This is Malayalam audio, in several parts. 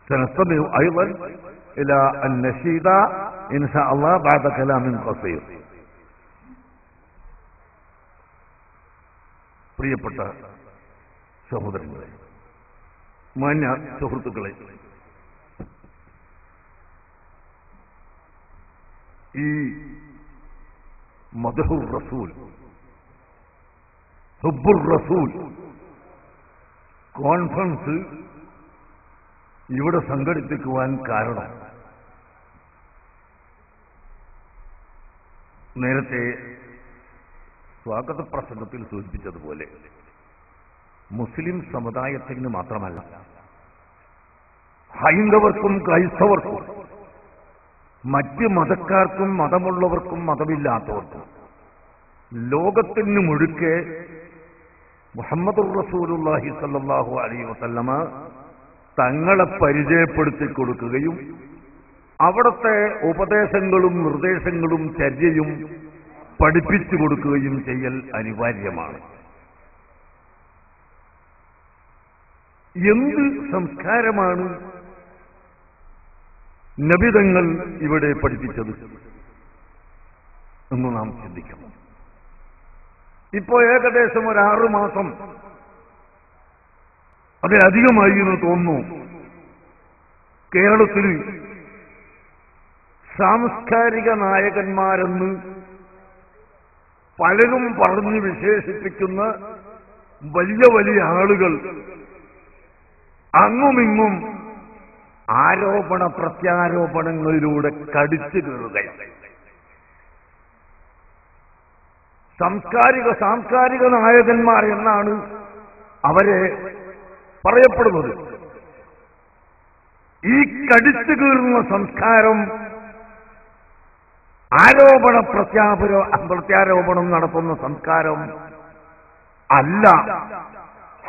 سنستمع أيضا إلى النشيد إن شاء الله بعد كلام قصير. പ്രിയപ്പെട്ട സഹോദരങ്ങളെ, മാന്യ സുഹൃത്തുക്കളെ, ഈ മദ്ഹുർ റസൂൽ, ഹുബ്ബുർ റസൂൽ കോൺഫറൻസ് ഇവിടെ സംഘടിപ്പിക്കുവാൻ കാരണം നേരത്തെ സ്വാഗത പ്രസംഗത്തിൽ സൂചിപ്പിച്ചതുപോലെ മുസ്ലിം സമുദായത്തിന് മാത്രമല്ല, ഹൈന്ദവർക്കും ക്രൈസ്തവർക്കും മറ്റ് മതക്കാർക്കും മതമുള്ളവർക്കും മതമില്ലാത്തവർക്കും ലോകത്തിന് മുഴുക്കെ മുഹമ്മദുർ റസൂലുള്ളാഹി സ്വല്ലല്ലാഹു അലൈഹി വസല്ലമ തങ്ങളെ പരിചയപ്പെടുത്തി കൊടുക്കുകയും അവിടുത്തെ ഉപദേശങ്ങളും നിർദ്ദേശങ്ങളും ചര്യയും പഠിപ്പിച്ചു കൊടുക്കുകയും ചെയ്യൽ അനിവാര്യമാണ്. എന്ത് സംസ്കാരമാണ് നബിതങ്ങൾ ഇവിടെ പഠിപ്പിച്ചത് എന്ന് നാം ചിന്തിക്കണം. ഇപ്പോ ഏകദേശം ഒരു 6 മാസം അതിലധികമായി എന്ന് തോന്നുന്നു കേരളത്തിൽ സാംസ്കാരിക നായകന്മാരെന്ന് പലരും പറഞ്ഞ് വിശേഷിപ്പിക്കുന്ന വലിയ വലിയ ആളുകൾ അങ്ങുമിങ്ങും ആരോപണ പ്രത്യാരോപണങ്ങളിലൂടെ കടിച്ചു കീറുകയാണ്. സാംസ്കാരിക നായകന്മാർ എന്നാണ് അവരെ പറയപ്പെടുന്നത്. ഈ കടിച്ചു കീറുന്ന സംസ്കാരം ആരോപണ പ്രത്യാരോപണം നടത്തുന്ന സംസ്കാരം അല്ല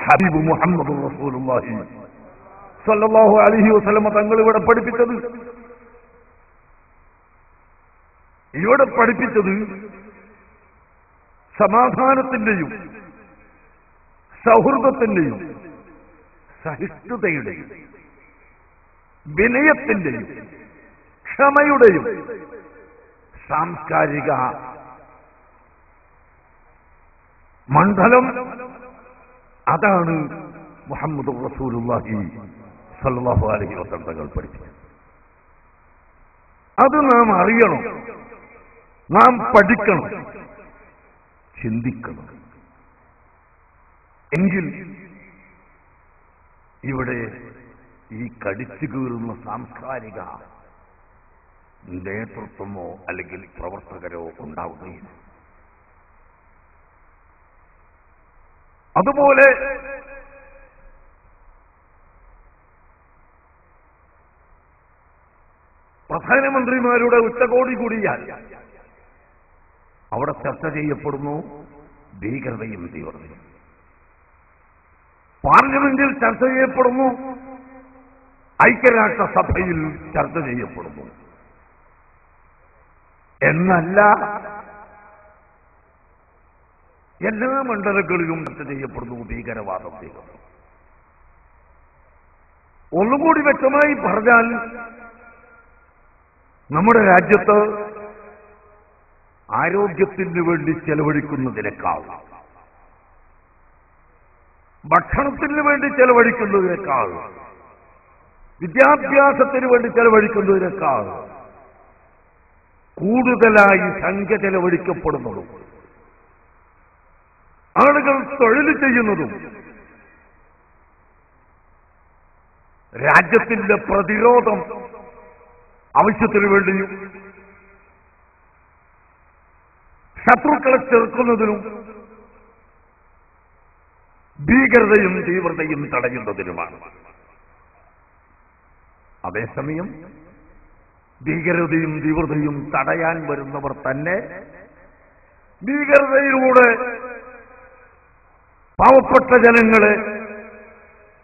ഹബീബ് മുഹമ്മദ് റസൂലുള്ളാഹി സ്വല്ലല്ലാഹു അലൈഹി വസല്ലമ തങ്ങൾ ഇവിടെ പഠിപ്പിച്ചത്. ഇവിടെ പഠിപ്പിച്ചത് സമാധാനത്തിന്റെയും സൗഹൃദത്തിന്റെയും സഹിഷ്ണുതയുടെയും വിനയത്തിന്റെയും ക്ഷമയുടെയും സാംസ്കാരിക മണ്ഡലം അതാണ് മുഹമ്മദ് റസൂലുള്ളാഹി സ്വല്ലല്ലാഹു അലൈഹി വസല്ലം തങ്ങൾ പഠിപ്പിച്ചത്. അത് നാം അറിയണം, നാം പഠിക്കണം, ചിന്തിക്കണം. എങ്കിൽ ഇവിടെ ഈ കടിച്ചു കീറുന്ന സാംസ്കാരിക നേതൃത്വമോ അല്ലെങ്കിൽ പ്രവർത്തകരോ ഉണ്ടാവുകയില്ല. അതുപോലെ പ്രധാനമന്ത്രിമാരുടെ ഉച്ചകോടി കൂടിയാൽ അവിടെ ചർച്ച ചെയ്യപ്പെടുന്നു ഭീകരതയും തീവ്രതയും. പാർലമെന്റിൽ ചർച്ച ചെയ്യപ്പെടുന്നു, ഐക്യരാഷ്ട്രസഭയിൽ ചർച്ച ചെയ്യപ്പെടുന്നു. എന്നല്ല എല്ലാ മണ്ഡലങ്ങളിലും ചർച്ച ചെയ്യപ്പെടുന്നു ഭീകരവാദം, തീവ്രത. ഒന്നുകൂടി വ്യക്തമായി പറഞ്ഞാൽ നമ്മുടെ രാജ്യത്ത് ആരോഗ്യത്തിന് വേണ്ടി ചെലവഴിക്കുന്നതിനേക്കാൾ, ഭക്ഷണത്തിന് വേണ്ടി ചെലവഴിക്കുന്നതിനേക്കാൾ, വിദ്യാഭ്യാസത്തിന് വേണ്ടി ചെലവഴിക്കുന്നതിനേക്കാൾ കൂടുതലായി സംഖ്യ ചെലവഴിക്കപ്പെടുന്നതും ആളുകൾ തൊഴിൽ ചെയ്യുന്നതും രാജ്യത്തിന്റെ പ്രതിരോധം ആവശ്യത്തിനു വേണ്ടിയും ശത്രുക്കളെ ചെറുക്കുന്നതിനും ഭീകരതയും തീവ്രതയും തടയുന്നതിനുമാണ്. അതേസമയം ഭീകരതയും തീവ്രതയും തടയാൻ വരുന്നവർ തന്നെ ഭീകരതയിലൂടെ പാവപ്പെട്ട ജനങ്ങളെ,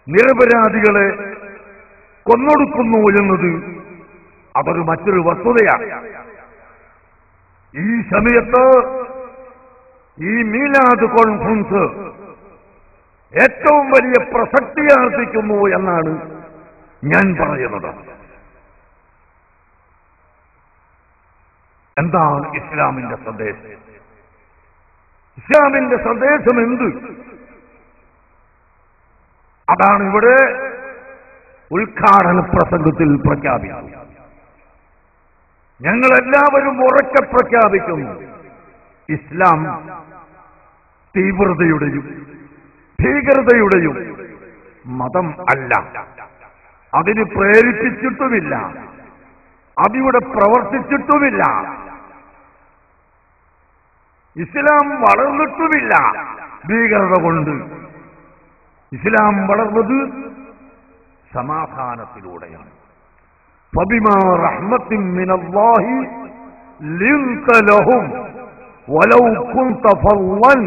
നിരപരാധികളെ കൊന്നൊടുക്കുന്നു എന്നത് അതൊരു മറ്റൊരു വസ്തുതയാണ്. ഈ സമയത്ത് ഈ മീലാദ് കോൺഫറൻസ് ഏറ്റവും വലിയ പ്രസക്തിയാർജിക്കുന്നു എന്നാണ് ഞാൻ പറയുന്നത്. എന്താണ് ഇസ്ലാമിന്റെ സന്ദേശം? ഇസ്ലാമിന്റെ സന്ദേശം എന്ത്? അതാണ് ഇവിടെ ഉദ്ഘാടന പ്രസംഗത്തിൽ പ്രഖ്യാപിക്കുന്നത്. ഞങ്ങളെല്ലാവരും ഉറക്കെ പ്രഖ്യാപിക്കുന്നു, ഇസ്ലാം തീവ്രതയുടെയും ഭീകരതയുടെയും മതം അല്ല. അതിന് പ്രേരിപ്പിച്ചിട്ടുമില്ല, അതിവിടെ പ്രവർത്തിച്ചിട്ടുമില്ല. ഇസ്ലാം വളർന്നിട്ടുമില്ല ഭീകരത കൊണ്ട്. ഇസ്ലാം വളർന്നത് സമാധാനത്തിലൂടെയാണ്. ഫബിമാ റഹ്മത്തിൻ മിനല്ലാഹി ലിൻത ലഹും വലൗ കുൻത ഫളൻ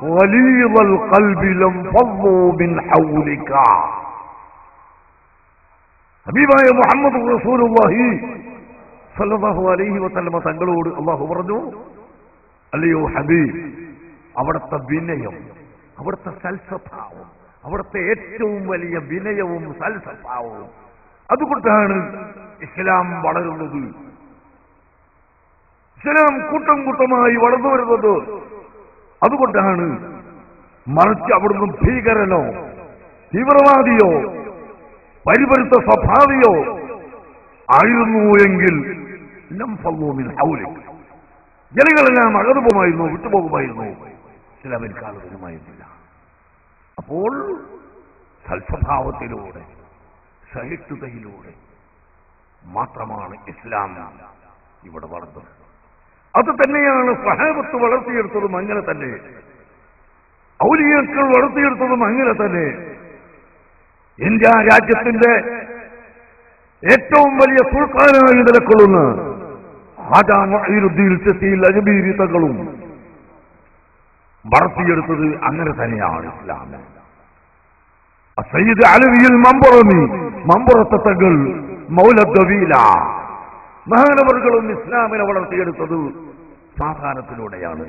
ഗലീദൽ ഖൽബി ലം ഫളൂ മിൻ ഹൗലിക. ഹബീബായ മുഹമ്മദ് റസൂലുള്ളാഹി സ്വല്ലല്ലാഹു അലൈഹി വസല്ലമ തങ്ങളോട് അല്ലാഹു പറഞ്ഞു, അല്ലയോ ഹബീബ്, അവിടുത്തെ വിനയം, അവിടുത്തെ സൽസ്വഭാവം, അവിടുത്തെ ഏറ്റവും വലിയ വിനയവും സൽസ്വഭാവവും, അതുകൊണ്ടാണ് ഇസ്ലാം വളരുന്നത്. ഇസ്ലാം കൂട്ടം കൂട്ടമായി വളർന്നു വരുന്നത് അതുകൊണ്ടാണ്. മറിച്ച് അവിടുന്ന് ഭീകരനോ തീവ്രവാദിയോ പരിപരുത്ത സ്വഭാവിയോ ആയിരുന്നു എങ്കിൽ ജനങ്ങളെല്ലാം അകന്നുപോകുമായിരുന്നു, വിട്ടുപോകുമായിരുന്നു, ഇസ്ലാമിൽ കാലം വരുമായിരുന്നില്ല. അപ്പോൾ സൽസ്വഭാവത്തിലൂടെ സഹിഷ്ണുതയിലൂടെ മാത്രമാണ് ഇസ്ലാം ഇവിടെ വളർന്നത്. അത് തന്നെയാണ് സ്വഹാബത്ത് വളർത്തിയെടുത്തതും അങ്ങനെ തന്നെ, ഔലിയാക്കൾ വളർത്തിയെടുത്തതും അങ്ങനെ തന്നെ. ഇന്ത്യ രാജ്യത്തിന്റെ ഏറ്റവും വലിയ സുൽത്താനായി നിലകൊള്ളുന്ന ഖാജാ മുഈനുദ്ദീൻ ചിശ്തിയിൽ അജ്മീരി തങ്ങളും വളർത്തിയെടുത്തത് അങ്ങനെ തന്നെയാണ് ഇസ്ലാം. സയ്യിദ് അലവിയിൽ മമ്പുറത്തെ തങ്ങൾ, മൗലദ്ദവീല മഹാനവറുകളും ഇസ്ലാമിനെ വളർത്തിയെടുത്തത് സമാധാനത്തിലൂടെയാണ്.